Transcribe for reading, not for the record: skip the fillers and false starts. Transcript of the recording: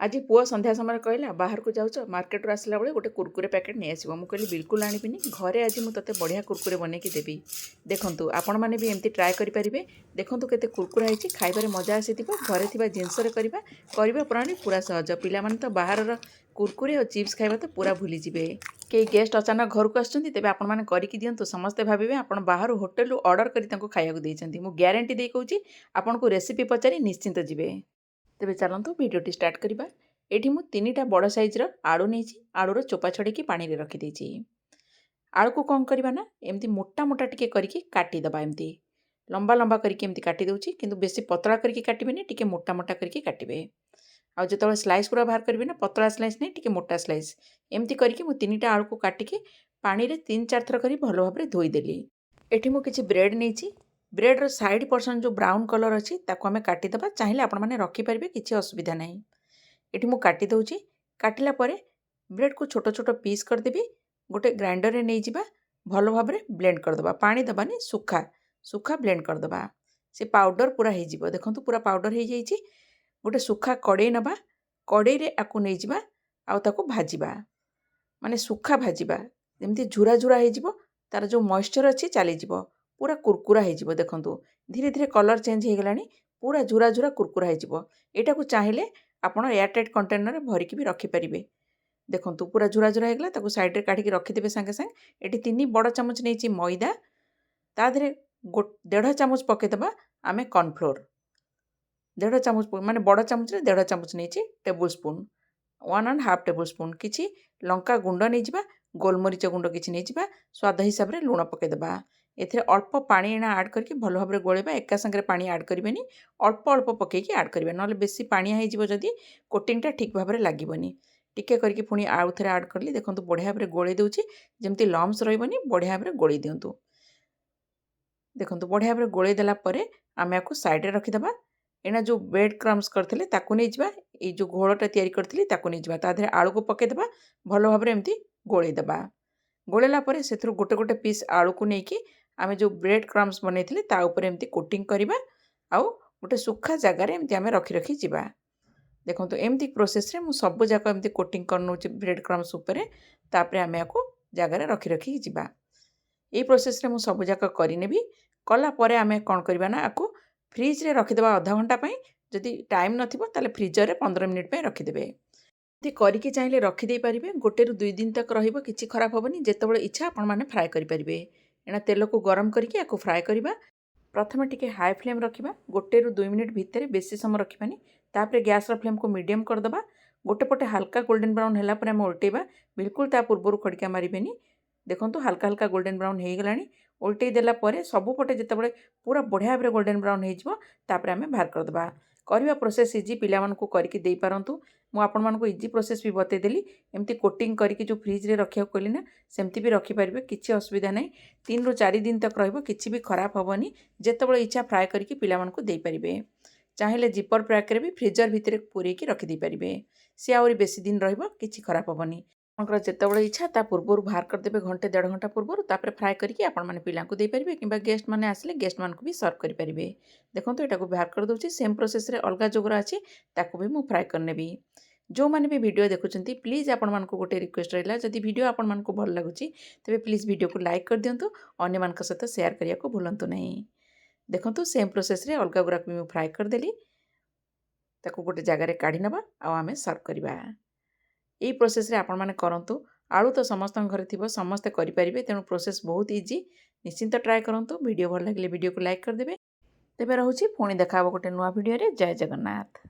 आज पुआ संध्या समय कहला बाहर को जाऊच मार्केट आसला बेले गोटे कुरकुरे पैकेट नहीं आसो मुझे कहली बिल्कुल आनीबिनी घरे आज मुझे तेज बढ़िया कुरकुरे बनैकी देवी। देखूँ आपण मैंने भी एमती ट्राए करेंगे। देखूँ केते कुरकुरा होती खाइबार मजा आसी घरे थी जिनस करवा प्रणाली पूरा सहज। पिलाने तो बाहर कुरकुरे और चिप्स खाइबा तो पूरा भूली जाए। कई गेस्ट अचानक घर को आसुँच तेज आपण करके दिंतु समस्ते भावे आप बाहर होटेल ऑर्डर कर खाया देती मुझे ग्यारंटी दे कहूँ आपन को रेसिपी पचारि निश्चिंत जीवे। तेबे चलतु भिडियोटी स्टार्ट करवा। एठी मु 3टा बड़ साइजर आलू नहीं आलूर चोपा छड़ेकी पानी रे रखी देछि। आलू को कौन करवा ना एमती मोटा मोटा टिके करके काटिदेबा। एमती लंबा लंबा करके एमती काटी दउछि किंतु बेसी पतला करके काटिबेनी टिके मोटा मोटा करके काटिबे। आ जेतबे स्लाइस पूरा बाहर करबे ना पतला स्लाइस नहीं टिके मोटा स्लाइस एमती करके मु 3टा आलू को काटिके पानी रे 3-4 थर करी भलो भाबरे धोई देली। एठी मु किछि ब्रेड नहीं ब्रेड्र साइड पर्सन जो ब्राउन कलर अच्छी ताको आमे काटिदेबा। चाहिए आपण मैंने रखिपारे किसी असुविधा नहीं। ये मुझे काटी दूची काटिला परे ब्रेड को छोट छोट पीस करदेवी। गोटे ग्राइंडर रे नहीं जिबा भलो भाबरे ब्लेंड करदेबा। पानी दबानी सुखा सुखा ब्लेंड करदेबा। से पाउडर पूरा हो जिवो। देखंतु पूरा पाउडर हो जाइए। गोटे सुखा कड़े नबा कड़े रे आकु नहीं जिबा आउ ताको भाजिबा माने सुखा भाजिबा जेमती झुरा झुरा हो जिवो। तार जो मॉइस्चर अच्छी चली जिवो पूरा कुरकुरा हो। देखंतु धीरे धीरे कलर चेंज हो गलानी पूरा झुरा झुरा कुरकुरा हो। एटा को चाहिए आपण एयरटाइट कंटेनर भरिकी भी रखिपारे। देखंतु पूरा झुरा झुरा होगला ताको साइड रे काढिकी रखिदेबे सांगे सांगे। एटी 3 बड़ चामच नहीं मैदा ता देहरे 1.5 चामच पकेदेबा आमे कॉर्नफ्लोर 1.5 चामच माने बड़ चामच रे 1.5 चामच नहीं टेबल स्पून 1.5 टेबल स्पून किछि लंका गुंड नहीं जिबा गोलमरीच गुंड किछि नहीं जिबा स्वाद हिसाब रे लूण पकेदेबा। एथिरे अल्प पानी एना ऐड करके भलो भाबरे गोळेबा। एका संगे पानी ऐड करिवेनी अल्प अल्प पकेकी ऐड करिवे नले बेसी पानी हो जिवो जदी कोटिंगटा ठीक भाबरे लागिवनी। टिके करके पुणी आउ थरे ऐड करली। देखंतु बढ़िया भाबरे गोळे देउची जेमती लम्स रहइबनी बढ़िया भाबरे गोळे दियंतु। देखंतु बढ़िया भाबरे गोळे देला परे आमे आकु साइड रे रखिदबा। एना जो ब्रेड क्रम्स करथिले ताकु नै जिबा ए जो घोळटा तयारी करथिली ताकु नै जिबा ता देहरे आलू को पकेदेबा भलो भाबरे एमती गोळे देबा। गोळेला परे सेथुरु गोटे गोटे पीस आलू को नेकी आमे जो ब्रेड क्रम्स बनैथिले ता ऊपर एमती कोटिंग करिबा आउ गोटे सुखा जगह रे एमती आमे रखी रखी जिबा। देखंतु एमती प्रोसेस रे मु सब जाक एमती कोटिंग करनोची ब्रेड क्रम्स ऊपर तापरे आमे आको जगह रे रखी रखी जिबा। ए प्रोसेस रे मु सब जाक करि नेबी। कला परे आमे कोन करबा ना आको फ्रिज रे रखि देबा आधा घंटा पई। जदि टाइम नथिबो ताले फ्रीजर रे 15 मिनिट पई रखि देबे। एमती करिके चाहिले रखि देई परिबे। गोटे रु 2 दिन तक रहिबो किछि खराब होबनी। जेतेबेले इच्छा आपण माने फ्राई करि परिबे। एना तेल को गरम करके आको फ्राई करिबा। प्रथमे टिके हाई फ्लेम रखिबा। गोटे रु 2 मिनिट भितर बेसी समय रखिबानी। तापरे गैस र फ्लेम को मीडियम कर दबा। गोटे पटे हल्का गोल्डन ब्राउन हैला परे हम उल्टेबा। बिल्कुल ता पूर्वरु खड़का मारिबेनी। देखंतु हल्का हल्का गोल्डन ब्राउन हो गलानी। उल्टे देला परे सबु पटे जेतेबेले पूरा बढ़िया भाबरे गोल्डन ब्राउन हो जिवो तापरे आमे बाहर कर दबा। करबा प्रोसेस इजी पिलामान को करके देई पारंतु। मु आपण मान को इजी प्रोसेस भी बते देली। एमती कोटिंग करके जो फ्रिज रे रखिया कहली ना सेमती भी रखि पारिबे किछि असुविधा नहीं। 3 रु 4 दिन तक रहिबो किछि भी खराब होबनी। जेतेबेले इच्छा फ्राई करके पिलामान को देई पारिबे। चाहिए जिपर पैक रे भी फ्रीजर भितर पूरेकी रखि देई पारिबे। से आउरी बेसी दिन रहिबो किछि खराब होबनी। आपनकर जेतेबेले इच्छा ता पूर्वरु बाहर कर देबे घंटे 1.5 घंटा पूर्वरु तापरे फ्राई करके आपण माने पिला को देई पारिबे किबा गेस्ट माने आसले गेस्ट मान को भी सर्व करि पारिबे। देखंतु एटा को बाहर कर दोछि सेम प्रोसेस रे अलगा जोगरा अछि ताको भी मु फ्राई करनेबी। जो माने भी वीडियो देखुचंती प्लीज आपण मान को गोटे रिक्वेस्ट रहला जदि वीडियो आपण मान को भल लागुची तबे प्लीज वीडियो को लाइक कर दियंतु अन्य मान का सहित शेयर करिया को भूलंतु नहीं। देखंतु सेम प्रोसेस रे अलगा गुरा को मु फ्राई कर देली। ताको गोटे जगह रे काढी नबा आ आमे सर्व करिबा। ए प्रोसेस रे आपण माने करंतु। आलू तो समस्त घरे थिबो समस्त करि परिबे तेनु प्रोसेस बहुत इजी। निश्चिंत ट्राई करंतु। वीडियो भल लागले वीडियो को लाइक कर देबे। तेबे रहूची पुणी देखा गोटे नुआ वीडियो रे। जय जगन्नाथ।